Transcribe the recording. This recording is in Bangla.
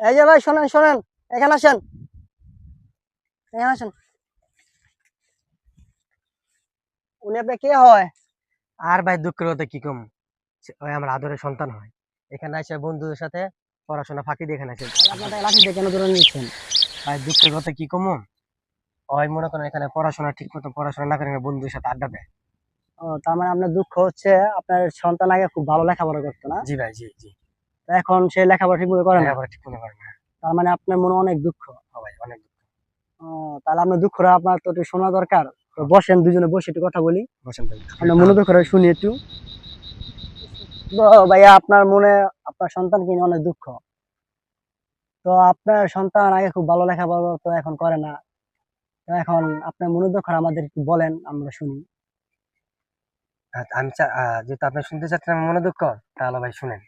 এই যে ভাই শোনেন শোনেন, এখানে আসেন, এখানে আসেন। উনি আপনার কে হয়? আর ভাই দুঃখের কথা কি কম, ওই আমার আদরের সন্তান হয়। এখানে এসে বন্ধুদের সাথে পড়াশোনা ফাঁকি দিয়ে এখানে এসে তাহলে আপনার লাঠি দিয়ে কেন ধরে নিচ্ছেন? ভাই দুঃখের কথা কি কম, ওই মনে করেন এখানে পড়াশোনা ঠিক মতো পড়াশোনা না করে এখানে বন্ধুদের সাথে আড্ডা দেয়। ও, তার মানে আপনার দুঃখ হচ্ছে আপনার সন্তান আগে খুব ভালো লেখাপড়া করতো না, জি ভাই, জি জি। তো এখন সে লেখাপড়া ঠিক মতো করে না। লেখাপড়া ঠিক মতো করে না। তার মানে আপনার মনে অনেক দুঃখ। ও ভাই অনেক দুঃখ। ও, তাহলে আপনার দুঃখটা আপনার তো একটু শোনা দরকার। তো বসেন, দুজনে বসে একটু কথা বলি। বসেন ভাই। আপনার মনে দুঃখটা শুনি একটু। তো ভাইয়া, আপনার মনে আপনার সন্তানকে নিয়ে অনেক দুঃখ। তো আপনার সন্তান আগে খুব ভালো লেখাপড়া করতো, এখন করে না। তো এখন আপনার মনে দুঃখটা আমাদের একটু বলেন, আমরা শুনি। যেহেতু আপনি শুনতে চাচ্ছেন আমার মনে দুঃখ, তাহলে ভাই শুনেন।